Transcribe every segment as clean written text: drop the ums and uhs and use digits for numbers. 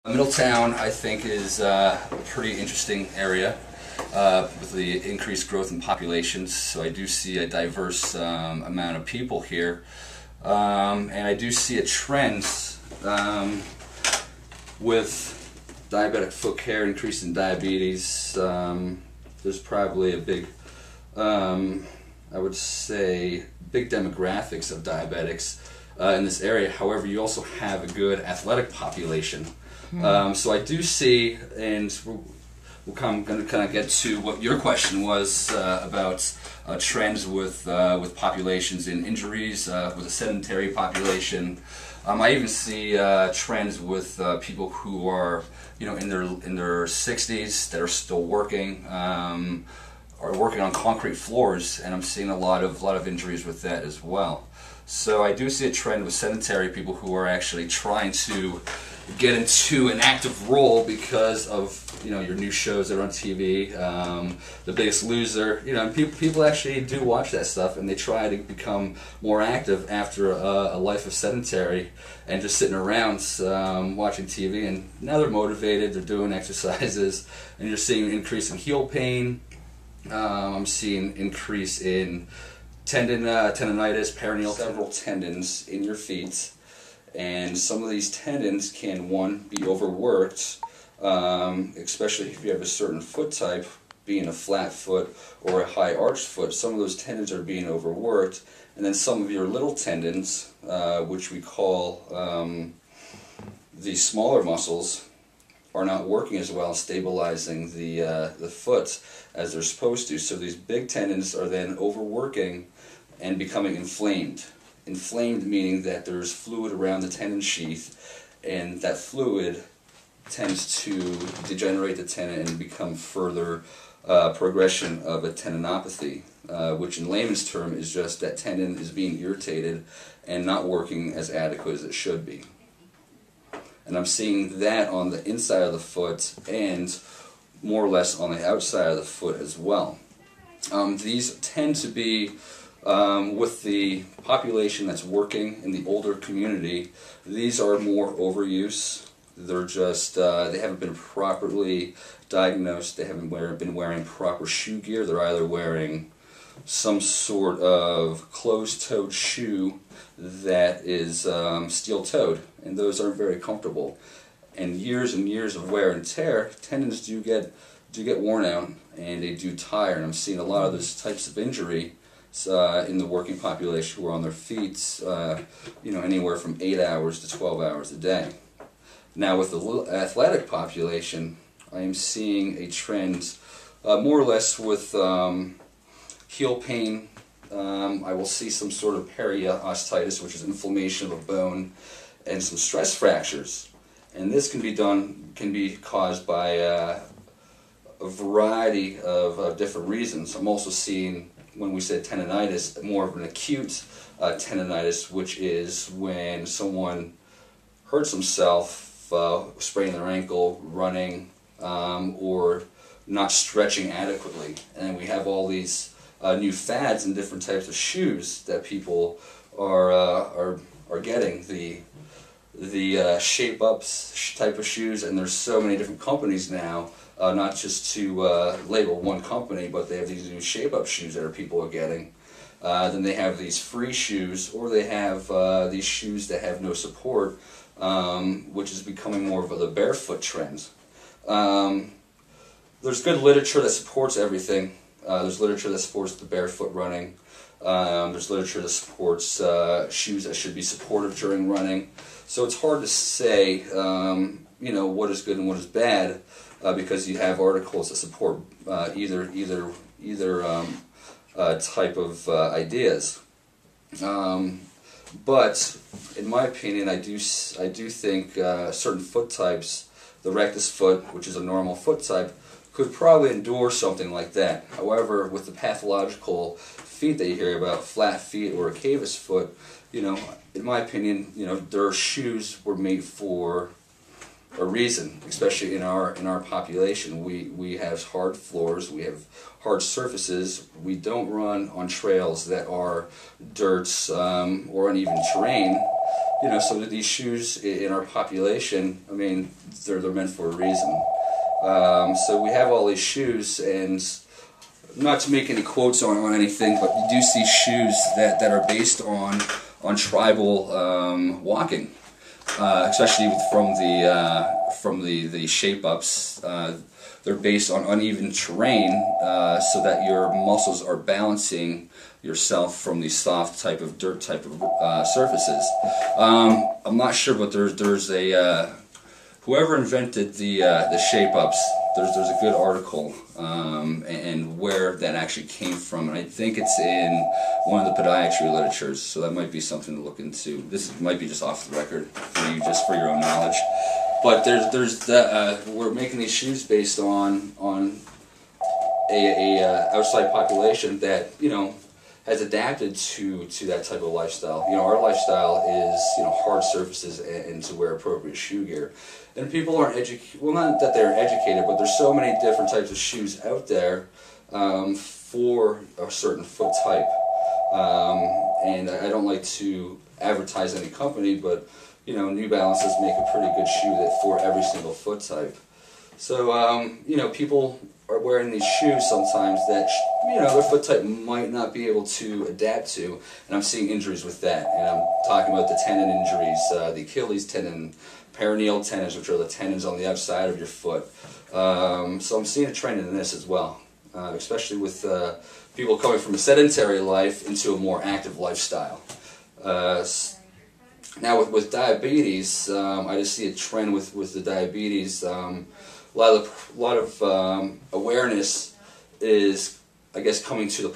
Middletown, I think, is a pretty interesting area with the increased growth in populations. So I do see a diverse amount of people here, and I do see a trend with diabetic foot care, increase in diabetes. There's probably a big, I would say, big demographics of diabetics in this area. However, you also have a good athletic population. So I do see, and we're going to kind of get to what your question was about trends with populations in injuries, with a sedentary population. I even see trends with people who are, in their 60s that are still working, are working on concrete floors, and I'm seeing a lot of injuries with that as well. So I do see a trend with sedentary people who are actually trying to get into an active role because of your new shows that are on TV, The Biggest Loser. People actually do watch that stuff, and they try to become more active after a life of sedentary and just sitting around watching TV. And now they're motivated, they're doing exercises, and you're seeing an increase in heel pain. I'm seeing increase in tendinitis, peroneal, several tendons in your feet. And some of these tendons can, one, be overworked, especially if you have a certain foot type, being a flat foot or a high arched foot. Some of those tendons are being overworked, and then some of your little tendons, which we call the smaller muscles, are not working as well, stabilizing the foot as they're supposed to. So these big tendons are then overworking and becoming inflamed. Inflamed meaning that there's fluid around the tendon sheath, and that fluid tends to degenerate the tendon and become further progression of a tendinopathy, which in layman's term is just that tendon is being irritated and not working as adequate as it should be. And I'm seeing that on the inside of the foot and more or less on the outside of the foot as well. These tend to be with the population that's working in the older community. These are more overuse. They're just, they haven't been properly diagnosed. They haven't been wearing proper shoe gear. They're either wearing some sort of closed-toed shoe that is steel-toed, and those aren't very comfortable. And years of wear and tear, tendons do get worn out, and they do tire. And I'm seeing a lot of those types of injury in the working population who are on their feet, anywhere from 8 hours to 12 hours a day. Now with the athletic population, I am seeing a trend more or less with heel pain. I will see some sort of periostitis, which is inflammation of a bone, and some stress fractures. And this can be caused by a variety of different reasons. I'm also seeing, when we said tendinitis, more of an acute tendinitis, which is when someone hurts himself, spraining their ankle, running, or not stretching adequately. And we have all these new fads and different types of shoes that people are getting. The shape ups type of shoes, and there's so many different companies now. Not just to label one company, but they have these new shape-up shoes that people are getting. Then they have these free shoes, or they have these shoes that have no support, which is becoming more of the barefoot trend. There's good literature that supports everything. There's literature that supports the barefoot running. There's literature that supports shoes that should be supportive during running. So it's hard to say, what is good and what is bad. Because you have articles that support either type of ideas, but in my opinion, I do think certain foot types, the rectus foot, which is a normal foot type, could probably endure something like that. However, with the pathological feet that you hear about, flat feet or a cavus foot, in my opinion, their shoes were made for a reason, especially in our population. We have hard floors, we have hard surfaces. We don't run on trails that are dirt or uneven terrain. you know, so these shoes in our population, I mean, they're meant for a reason. So we have all these shoes, and not to make any quotes on anything, but you do see shoes that are based on tribal walking, especially from the shape ups. They're based on uneven terrain, so that your muscles are balancing yourself from these soft type of dirt type of surfaces. I'm not sure, but there's a whoever invented the shape ups. There's a good article and where that actually came from, and I think it's in one of the podiatry literatures. So that might be something to look into. This might be just off the record for you, just for your own knowledge. But we're making these shoes based on a outside population that, you know, has adapted to that type of lifestyle. You know, our lifestyle is, you know, hard surfaces and to wear appropriate shoe gear. And people aren't educated, well, not that they're educated, but there's so many different types of shoes out there for a certain foot type. And I don't like to advertise any company, but, you know, New Balances make a pretty good shoe that for every single foot type. So, you know, people are wearing these shoes sometimes that, you know, their foot type might not be able to adapt to, and I'm seeing injuries with that. And I'm talking about the tendon injuries, the Achilles tendon, peroneal tendons, which are the tendons on the outside of your foot. So I'm seeing a trend in this as well, especially with people coming from a sedentary life into a more active lifestyle. Now with diabetes, I just see a trend with the diabetes. A lot of awareness is, I guess, coming to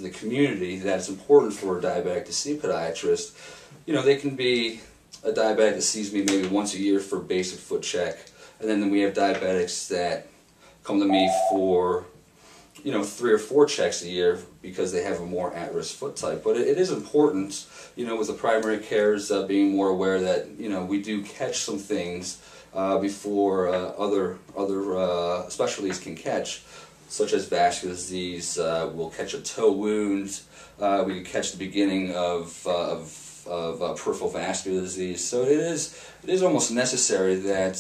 the community that it's important for a diabetic to see a podiatrist. You know, they can be a diabetic that sees me maybe once a year for basic foot check, and then we have diabetics that come to me for, you know, 3 or 4 checks a year because they have a more at-risk foot type. But it is important, you know, with the primary cares being more aware that, you know, we do catch some things before other specialties can catch, such as vascular disease. We'll catch a toe wound. We can catch the beginning of peripheral vascular disease. So it is almost necessary that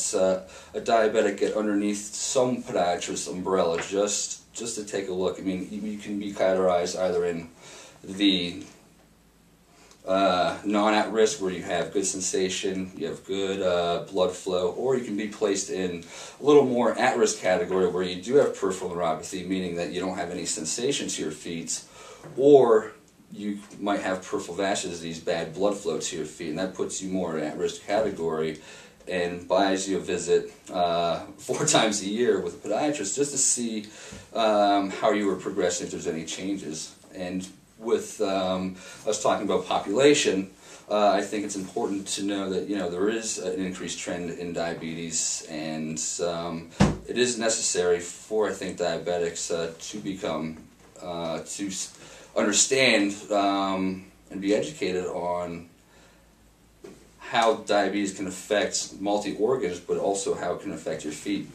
a diabetic get underneath some podiatrist umbrella just to take a look. I mean, you can be categorized either in the non-at-risk, where you have good sensation, you have good blood flow, or you can be placed in a little more at-risk category where you do have peripheral neuropathy, meaning that you don't have any sensation to your feet, or you might have peripheral vascular disease, bad blood flow to your feet, and that puts you more in at-risk category and buys you a visit 4 times a year with a podiatrist just to see how you were progressing, if there's any changes. And with us talking about population, I think it's important to know that, you know, there is an increased trend in diabetes, and it is necessary for, I think, diabetics to become, to understand and be educated on how diabetes can affect multi-organs, but also how it can affect your feet.